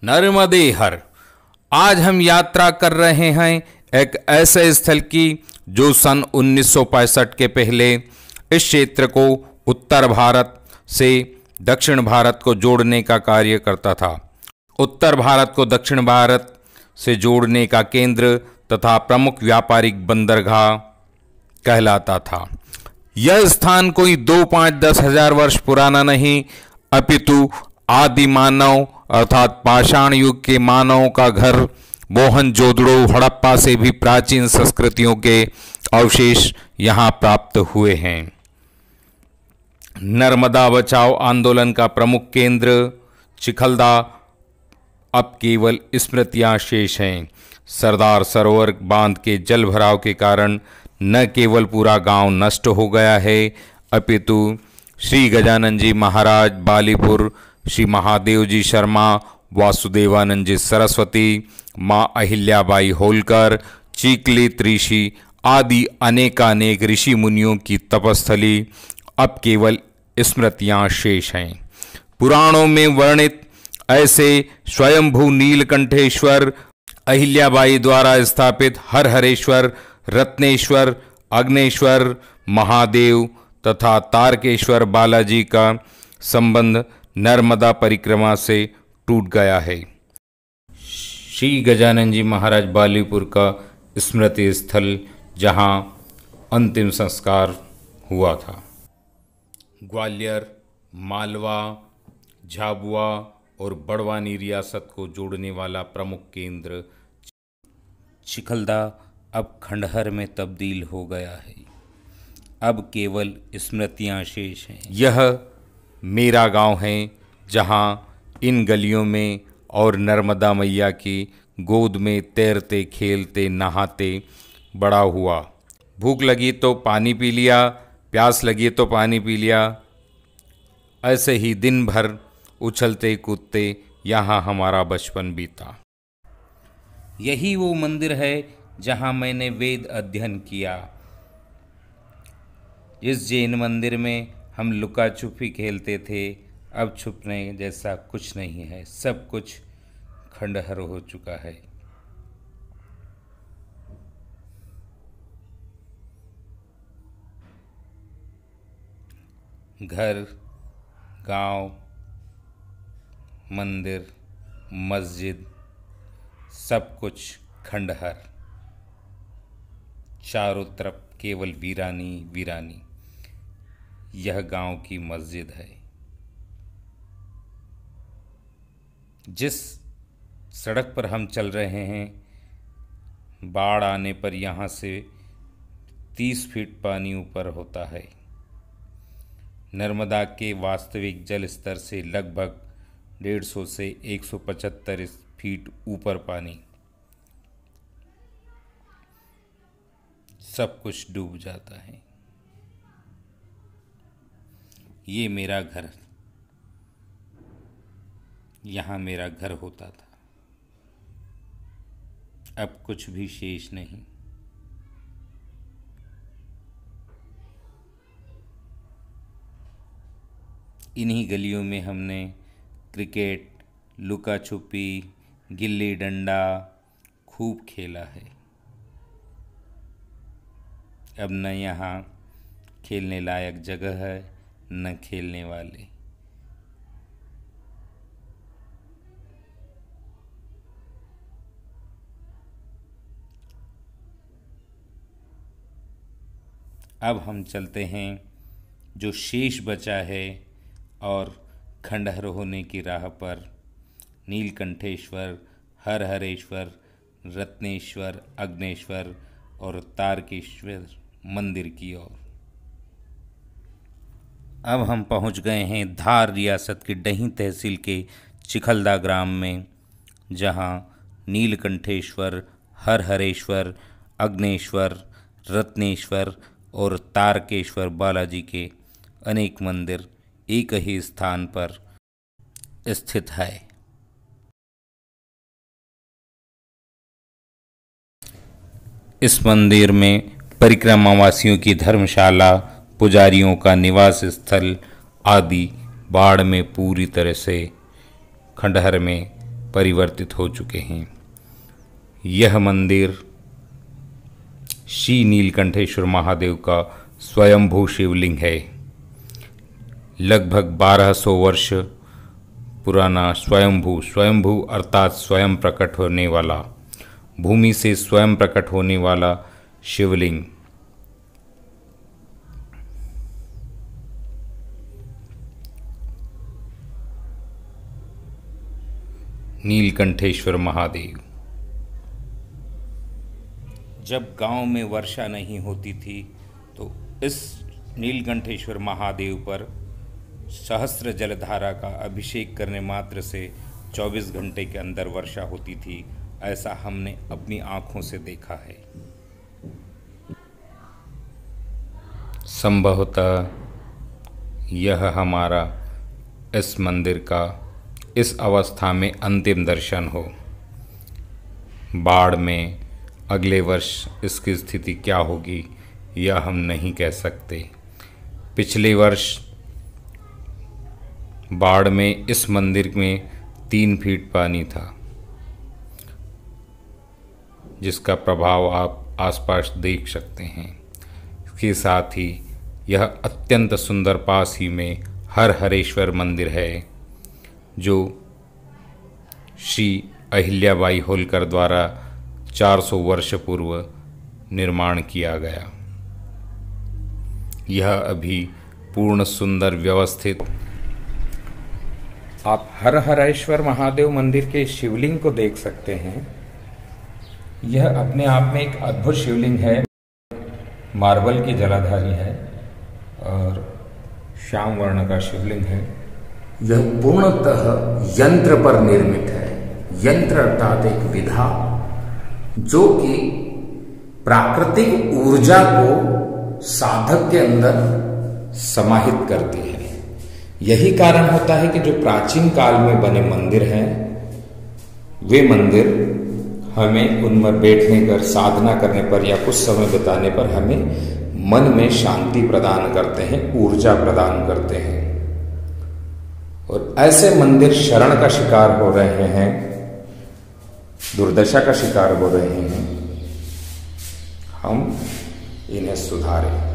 नर्मदे हर। आज हम यात्रा कर रहे हैं एक ऐसे स्थल की जो सन 1965 के पहले इस क्षेत्र को उत्तर भारत से दक्षिण भारत को जोड़ने का कार्य करता था। उत्तर भारत को दक्षिण भारत से जोड़ने का केंद्र तथा प्रमुख व्यापारिक बंदरगाह कहलाता था। यह स्थान कोई 2, 5, 10 हजार वर्ष पुराना नहीं, अपितु आदि मानव अर्थात पाषाण युग के मानवों का घर मोहनजोदड़ो हड़प्पा से भी प्राचीन संस्कृतियों के अवशेष यहाँ प्राप्त हुए हैं। नर्मदा बचाओ आंदोलन का प्रमुख केंद्र चिखलदा अब केवल स्मृतियां शेष हैं। सरदार सरोवर बांध के जल भराव के कारण न केवल पूरा गांव नष्ट हो गया है, अपितु श्री गजानन जी महाराज बालीपुर, श्री महादेव जी शर्मा, वासुदेवानंद जी सरस्वती, माँ अहिल्याबाई होलकर, चीकली त्रिषि आदि अनेकानेक ऋषि मुनियों की तपस्थली अब केवल स्मृतियां शेष हैं। पुराणों में वर्णित ऐसे स्वयंभू नीलकंठेश्वर, अहिल्याबाई द्वारा स्थापित हरहरेश्वर, रत्नेश्वर, अग्नेश्वर, महादेव तथा तारकेश्वर बालाजी का संबंध नर्मदा परिक्रमा से टूट गया है। श्री गजानन जी महाराज बालीपुर का स्मृति स्थल जहां अंतिम संस्कार हुआ था। ग्वालियर, मालवा, झाबुआ और बड़वानी रियासत को जोड़ने वाला प्रमुख केंद्र चिखलदा अब खंडहर में तब्दील हो गया है। अब केवल स्मृतियां शेष हैं। यह मेरा गांव है जहां इन गलियों में और नर्मदा मैया की गोद में तैरते खेलते नहाते बड़ा हुआ। भूख लगी तो पानी पी लिया, प्यास लगी तो पानी पी लिया। ऐसे ही दिन भर उछलते कूदते यहाँ हमारा बचपन बीता। यही वो मंदिर है जहाँ मैंने वेद अध्ययन किया। इस जैन मंदिर में हम लुका छुपी खेलते थे। अब छुपने जैसा कुछ नहीं है, सब कुछ खंडहर हो चुका है। घर, गांव, मंदिर, मस्जिद, सब कुछ खंडहर। चारों तरफ केवल वीरानी वीरानी। यह गांव की मस्जिद है। जिस सड़क पर हम चल रहे हैं, बाढ़ आने पर यहाँ से 30 फीट पानी ऊपर होता है। नर्मदा के वास्तविक जल स्तर से लगभग 150 से 175 फीट ऊपर पानी। सब कुछ डूब जाता है। ये मेरा घर, यहाँ मेरा घर होता था। अब कुछ भी शेष नहीं। इन्हीं गलियों में हमने क्रिकेट, लुका छुपी, गिल्ली डंडा खूब खेला है। अब न यहाँ खेलने लायक जगह है, न खेलने वाले। अब हम चलते हैं जो शेष बचा है और खंडहर होने की राह पर नीलकंठेश्वर, हरहरेश्वर, रत्नेश्वर, अग्नेश्वर और तारकेश्वर मंदिर की ओर। अब हम पहुंच गए हैं धार रियासत की डहीं तहसील के चिखलदा ग्राम में, जहां नीलकंठेश्वर, हरहरेश्वर, अग्नेश्वर, रत्नेश्वर और तारकेश्वर बालाजी के अनेक मंदिर एक ही स्थान पर स्थित है। इस मंदिर में परिक्रमावासियों की धर्मशाला, पुजारियों का निवास स्थल आदि बाढ़ में पूरी तरह से खंडहर में परिवर्तित हो चुके हैं। यह मंदिर श्री नीलकंठेश्वर महादेव का स्वयंभू शिवलिंग है। लगभग 1200 वर्ष पुराना स्वयंभू अर्थात स्वयं प्रकट होने वाला, भूमि से स्वयं प्रकट होने वाला शिवलिंग। नीलकंठेश्वर महादेव। जब गांव में वर्षा नहीं होती थी तो इस नीलकंठेश्वर महादेव पर सहस्त्र जलधारा का अभिषेक करने मात्र से 24 घंटे के अंदर वर्षा होती थी। ऐसा हमने अपनी आंखों से देखा है। संभवतः यह हमारा इस मंदिर का इस अवस्था में अंतिम दर्शन हो। बाढ़ में अगले वर्ष इसकी स्थिति क्या होगी यह हम नहीं कह सकते। पिछले वर्ष बाढ़ में इस मंदिर में 3 फीट पानी था, जिसका प्रभाव आप आसपास देख सकते हैं। इसके साथ ही यह अत्यंत सुंदर पास ही में हरेश्वर मंदिर है, जो श्री अहिल्याबाई होलकर द्वारा 400 वर्ष पूर्व निर्माण किया गया। यह अभी पूर्ण सुंदर व्यवस्थित। आप हरेश्वर महादेव मंदिर के शिवलिंग को देख सकते हैं। यह अपने आप में एक अद्भुत शिवलिंग है। मार्बल की जलाधारी है और श्याम वर्ण का शिवलिंग है। यह पूर्णतः यंत्र पर निर्मित है। यंत्र अर्थात एक विधा जो कि प्राकृतिक ऊर्जा को साधक के अंदर समाहित करती है। यही कारण होता है कि जो प्राचीन काल में बने मंदिर हैं, वे मंदिर हमें उनमें बैठने कर, साधना करने पर या कुछ समय बिताने पर हमें मन में शांति प्रदान करते हैं, ऊर्जा प्रदान करते हैं। और ऐसे मंदिर शरण का शिकार हो रहे हैं, दुर्दशा का शिकार हो रहे हैं। हम इन्हें सुधारें।